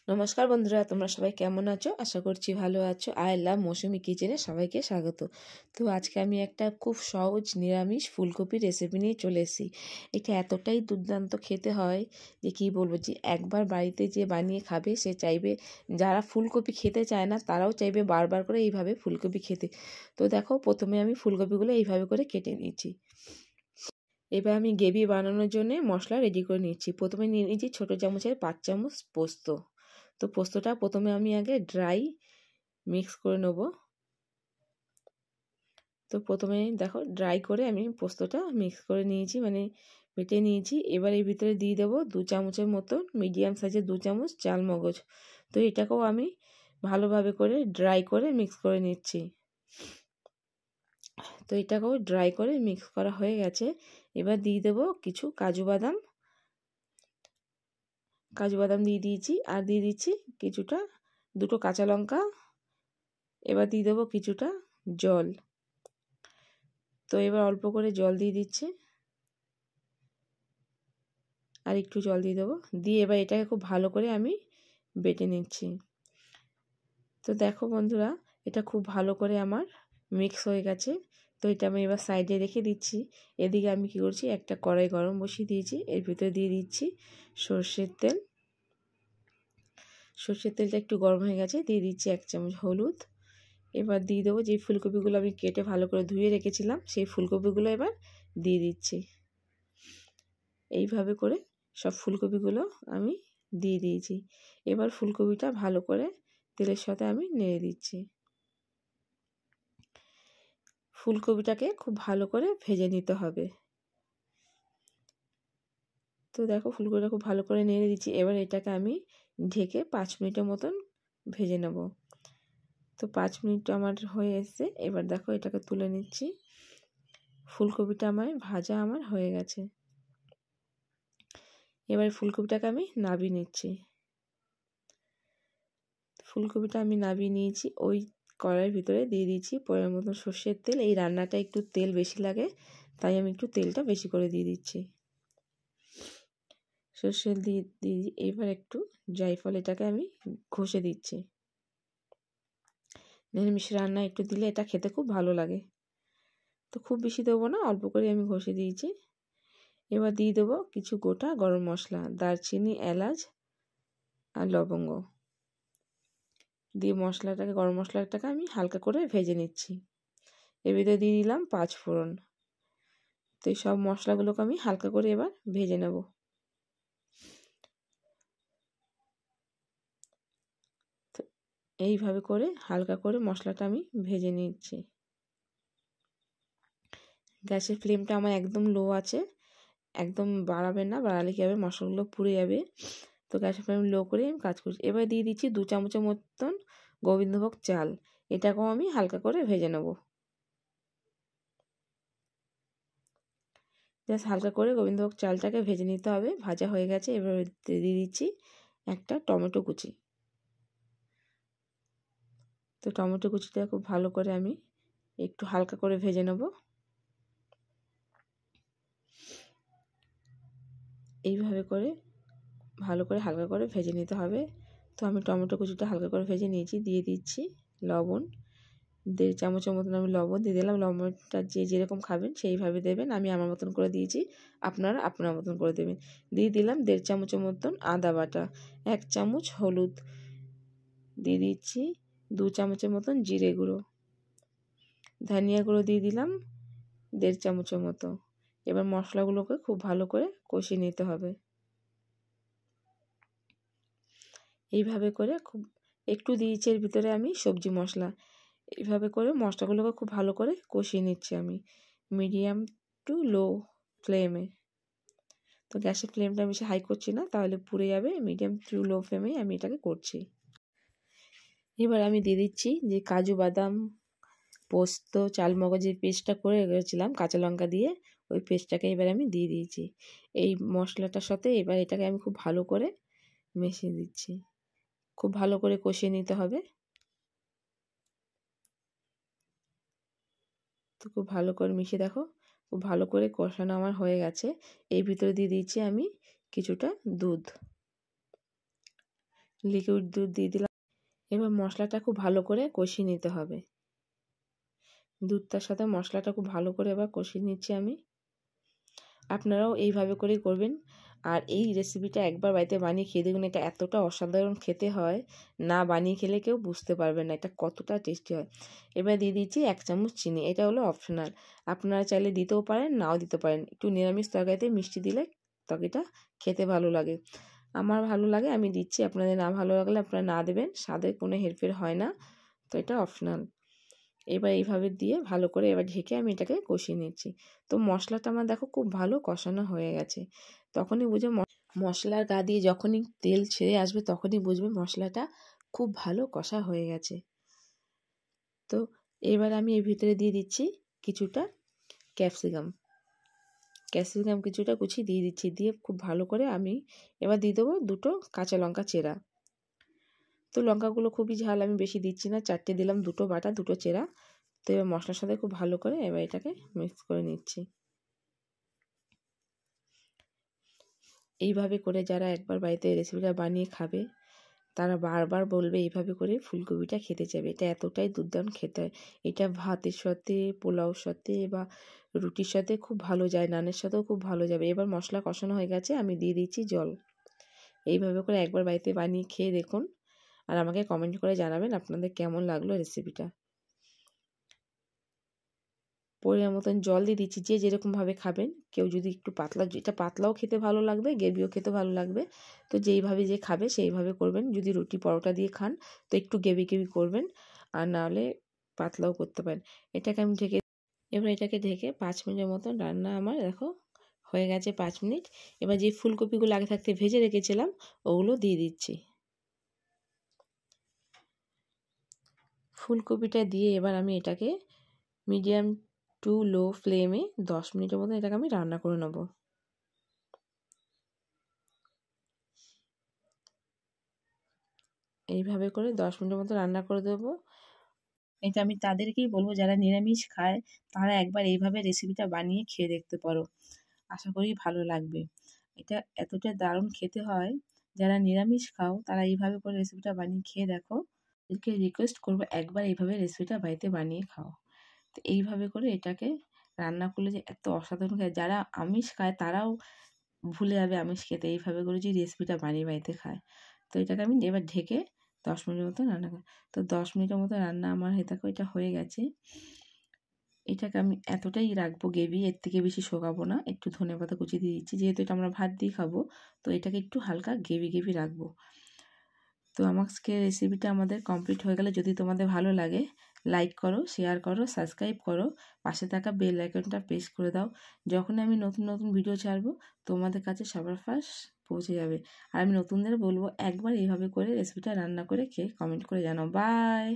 নমস্কার বন্ধুরা, তোমরা সবাই কেমন আছো? আশা করছি ভালো আছো। আই লাভ মৌসুমি কিচেনে সবাইকে স্বাগত। তো আজকে আমি একটা খুব সহজ নিরামিষ ফুলকপির রেসিপি নিয়ে চলে এসেছি। এটা এতটাই দুর্দান্ত খেতে হয় যে কী বলবো, যে একবার বাড়িতে যে বানিয়ে খাবে সে চাইবে, যারা ফুলকপি খেতে চায় না তারাও চাইবে বারবার করে এইভাবে ফুলকপি খেতে। তো দেখো, প্রথমে আমি ফুলকপিগুলো এইভাবে করে কেটে নিয়েছি। এবার আমি গ্রেভি বানানোর জন্য মশলা রেডি করে নিচ্ছি। প্রথমে নিয়ে নিয়েছি ছোটো চামচের 5 চামচ পোস্ত। তো পোস্তটা প্রথমে আমি আগে ড্রাই মিক্স করে নেব। তো প্রথমে দেখো ড্রাই করে আমি পোস্তটা মিক্স করে নিয়েছি, মানে বেটে নিয়েছি। এবার এর ভিতরে দিয়ে দেবো 2 চামচের মতন, মিডিয়াম সাইজের 2 চামচ চাল মগজ। তো এটাকেও আমি ভালোভাবে করে ড্রাই করে মিক্স করে নিচ্ছি। তো এটাকেও ড্রাই করে মিক্স করা হয়ে গেছে। এবার দিয়ে দেবো কিছু কাজু বাদাম দিয়ে দিয়েছি, আর দিয়ে দিচ্ছি কিছুটা 2টো কাঁচা লঙ্কা। এবার দিয়ে দেবো কিছুটা জল। তো এবার অল্প করে জল দিয়ে দিচ্ছি, আর একটু জল দিয়ে দেবো। দিয়ে এবার এটাকে খুব ভালো করে আমি বেটে নিচ্ছি। তো দেখো বন্ধুরা, এটা খুব ভালো করে আমার মিক্স হয়ে গেছে। তো এটা আমি এবার সাইডে রেখে দিচ্ছি। এদিকে আমি কি করছি, একটা কড়াই গরম বসিয়ে দিয়েছি। এর ভিতরে দিয়ে দিচ্ছি সর্ষের তেল। সর্ষের তেলটা একটু গরম হয়ে গেছে, দিয়ে দিচ্ছি 1 চামচ হলুদ। এবার দিয়ে দেবো যে ফুলকপিগুলো আমি কেটে ভালো করে ধুয়ে রেখেছিলাম, সেই ফুলকপিগুলো এবার দিয়ে দিচ্ছি। এইভাবে করে সব ফুলকপিগুলো আমি দিয়ে দিয়েছি। এবার ফুলকপিটা ভালো করে তেলের সাথে আমি নেড়ে দিচ্ছি। ফুলকপিটাকে খুব ভালো করে ভেজে নিতে হবে। তো দেখো ফুলকপিটা খুব ভালো করে নেড়ে দিচ্ছি। এবার এটাকে আমি ঢেকে 5 মিনিটের মতন ভেজে নেব। তো 5 মিনিট আমার হয়ে এসেছে। এবার দেখো এটাকে তুলে নিচ্ছি। ফুলকপিটা ভাজা হয়ে গেছে। এবার ফুলকপিটাকে আমি নাবিয়ে নিচ্ছি। ফুলকপিটা আমি নাবিয়ে নিয়েছি। ওই কড়াইয়ের ভিতরে দিয়ে দিয়েছি পরিমাণ মতো সর্ষের তেল। এই রান্নাটা একটু তেল বেশি লাগে, তাই আমি একটু তেলটা বেশি করে দিয়ে দিচ্ছি। সর্ষের দিয়ে এবার একটু জায়ফল, এটাকে আমি ঘষে দিচ্ছি। নিরামিষ রান্না একটু দিলে এটা খেতে খুব ভালো লাগে। তো খুব বেশি দেবো না, অল্প করে আমি ঘষে দিয়েছি। এবার দিয়ে দেবো কিছু গোটা গরম মশলা, দারচিনি, এলাচ আর লবঙ্গ দিয়ে গরম মশলাটাকে আমি হালকা করে ভেজে নিচ্ছি। এর ভিতরে দিয়ে দিলাম 5 ফোড়ন। তো এই সব মশলাগুলোকে আমি হালকা করে এবার ভেজে নেব। তো এইভাবে করে হালকা করে মশলাটা আমি ভেজে নিচ্ছি। গ্যাসের ফ্লেমটা আমার একদম লো আছে, একদম বাড়াবেন না, বাড়ালে কী হবে, মশলাগুলো পুড়ে যাবে। তো গ্যাসের ফ্লেম লো করে আমি কাজ করছি। এবার দিয়ে দিচ্ছি 2 চামচের মতন গোবিন্দভোগ চাল। এটাকেও আমি হালকা করে ভেজে নেব। জাস্ট হালকা করে গোবিন্দভোগ চালটাকে ভেজে নিতে হবে। ভাজা হয়ে গেছে। এবার দিয়ে দিচ্ছি একটা টমেটো কুচি। তো টমেটো কুচিটা খুব ভালো করে আমি একটু হালকা করে ভেজে নেব। এইভাবে করে ভালো করে হালকা করে ভেজে নিতে হবে। তো আমি টমেটো কুচিটা হালকা করে ভেজে নিয়েছি। দিয়ে দিচ্ছি লবণ, 1.5 চামচের মতন আমি লবণ দিয়ে দিলাম। লবণটা যে যেরকম খাবেন সেইভাবে দেবেন। আমি আমার মতন করে দিয়েছি, আপনারা আপনার মতন করে দেবেন। দিয়ে দিলাম 1.5 চামচের মতন আদা বাটা, 1 চামচ হলুদ, দিয়ে দিচ্ছি 2 চামচের মতন জিরে গুঁড়ো, ধনিয়া গুঁড়ো দিয়ে দিলাম 1.5 চামচের মতো। এবার মশলাগুলোকে খুব ভালো করে কষিয়ে নিতে হবে। এইভাবে করে খুব একটু দিয়েছি এর ভিতরে আমি সবজি মশলা। এইভাবে করে মশলাগুলোকে খুব ভালো করে কষিয়ে নিচ্ছি আমি মিডিয়াম টু লো ফ্লেমে। তো গ্যাসের ফ্লেমটা বেশি হাই করছি না, তাহলে পুড়ে যাবে। মিডিয়াম টু লো ফ্লেমেই আমি এটাকে করছি। এবার আমি দিয়ে দিচ্ছি যে কাজু বাদাম, পোস্ত, চালমগজের পেস্টটা করে রেখেছিলাম কাঁচা লঙ্কা দিয়ে, ওই পেস্টটাকে এবার আমি দিয়ে দিয়েছি এই মশলাটার সাথে। এবার এটাকে আমি খুব ভালো করে মিশিয়ে দিচ্ছি। খুব ভালো করে কষিয়ে নিতে হবে। তো খুব ভালো করে মিশিয়ে দেখো, খুব ভালো করে কষানো আমার হয়ে গেছে। এই ভিতরে দিয়ে দিচ্ছি আমি কিছুটা দুধ। লিকুইড দুধ দিয়ে দিলাম। এবার মশলাটা খুব ভালো করে কষিয়ে নিতে হবে। দুধটার সাথে মশলাটা খুব ভালো করে এবার কষিয়ে নিচ্ছি আমি। আপনারাও এইভাবে করেই করবেন। আর এই রেসিপিটা একবার বাড়িতে বানিয়ে খেয়ে দেখুন, এটা এতটা অসাধারণ খেতে হয়, না বানিয়ে খেলে কেউ বুঝতে পারবে না এটা কতটা টেস্টি হয়। এবার দিয়ে দিচ্ছি 1 চামচ চিনি, এটা হলো অপশনাল, আপনারা চাইলে দিতেও পারেন নাও দিতে পারেন। একটু নিরামিষ তরকারিতে মিষ্টি দিলে তরকারিটা খেতে ভালো লাগে, আমার ভালো লাগে আমি দিচ্ছি, আপনাদের না ভালো লাগলে আপনারা না দেবেন, স্বাদের কোনো হেরফের হয় না, তো এটা অপশনাল। এবার এইভাবে দিয়ে ভালো করে এবার ঢেকে আমি এটাকে কষিয়ে নিচ্ছি। তো মশলাটা আমার দেখো খুব ভালো কষানো হয়ে গেছে, তখনই বুঝে মশলার গা দিয়ে যখনই তেল ছেড়ে আসবে তখনই বুঝবে মশলাটা খুব ভালো কষা হয়ে গেছে। তো এবার আমি এর ভিতরে দিয়ে দিচ্ছি কিছুটা ক্যাপসিকাম কিছুটা কুচি দিয়ে দিচ্ছি, দিয়ে খুব ভালো করে আমি এবার দিয়ে দেবো 2টো কাঁচা লঙ্কা চেরা। তো লঙ্কাগুলো খুবই ঝাল, আমি বেশি দিচ্ছি না, 4টে দিলাম, 2টো বাটা 2টো চেরা। তো এবার মশলার সাথে খুব ভালো করে এবার এটাকে মিক্স করে নিচ্ছি। এইভাবে করে যারা একবার বাড়িতে রেসিপিটা বানিয়ে খাবে তারা বারবার বলবে এইভাবে করে ফুলকপিটা খেতে চাইবে, এটা এতটাই দুর্দান্ত খেতে হয়। এটা ভাতের সাথে, পোলাওর সাথে বা রুটির সাথে খুব ভালো যায়, নানের সাথেও খুব ভালো যাবে। এবার মশলা কষানো হয়ে গেছে, আমি দিয়ে দিচ্ছি জল। এইভাবে করে একবার বাড়িতে বানিয়ে খেয়ে দেখুন, আর আমাকে কমেন্ট করে জানাবেন আপনাদের কেমন লাগলো রেসিপিটা। পরিমাণ মতন জল দিয়ে দিচ্ছি, যে যেরকমভাবে খাবেন, কেউ যদি একটু পাতলা, এটা পাতলাও খেতে ভালো লাগবে, গ্রেভিও খেতে ভালো লাগবে, তো যেইভাবে যে খাবে সেইভাবে করবেন। যদি রুটি পরোটা দিয়ে খান তো একটু গ্রেভি করবেন, আর নাহলে পাতলাও করতে পারেন। এটাকে আমি এবার এটাকে ঢেকে 5 মিনিটের মতন রান্না আমার দেখো হয়ে গেছে 5 মিনিট। এবার যে ফুলকপিগুলো আগে থাকতে ভেজে রেখেছিলাম ওগুলো দিয়ে দিচ্ছি। ফুলকপিটা দিয়ে এবার আমি এটাকে মিডিয়াম টু লো ফ্লেমে 10 মিনিটের মতো এটাকে আমি রান্না করে নেব। এইভাবে করে 10 মিনিটের মতো রান্না করে দেবো। এটা আমি তাদেরকেই বলবো যারা নিরামিষ খায় তারা একবার এইভাবে রেসিপিটা বানিয়ে খেয়ে দেখতে পারো, আশা করি ভালো লাগবে। এটা এতটা দারুণ খেতে হয়, যারা নিরামিষ খাও তারা এইভাবে করে রেসিপিটা বানিয়ে খেয়ে দেখো। এদেরকে রিকোয়েস্ট করবো একবার এইভাবে রেসিপিটা বাড়িতে বানিয়ে খাও। তো এইভাবে করে এটাকে রান্না করলে যে এত অসাধারণ খায়, যারা আমিষ খায় তারাও ভুলে যাবে আমিষ খেতে, এইভাবে করে যে রেসিপিটা বানিয়ে বাড়িতে খায়। তো এটাকে আমি এবার ঢেকে 10 মিনিটের মতো রান্না করি। তো 10 মিনিটের মতো রান্না আমার দেখো এটা হয়ে গেছে। এটাকে আমি এতটাই রাখবো গ্রেভি, এর থেকে বেশি শোকাবো না, একটু ধনেপাতা কুচি দিয়ে দিচ্ছি, যেহেতু এটা আমরা ভাত দিয়ে খাবো তো এটাকে একটু হালকা গ্রেভি রাখবো। তো আজকে রেসিপিটা আমাদের কমপ্লিট হয়ে গেলে, যদি তোমাদের ভালো লাগে লাইক করো, শেয়ার করো, সাবস্ক্রাইব করো, পাশে থাকা বেল আইকনটা প্রেস করে দাও, যখন আমি নতুন নতুন ভিডিও ছাড়বো তোমাদের কাছে সবার ফার্স্ট পৌঁছে যাবে। আর আমি নতুনদের বলবো একবার এইভাবে করে রেসিপিটা রান্না করে খেয়ে কমেন্ট করে জানাও। বাই।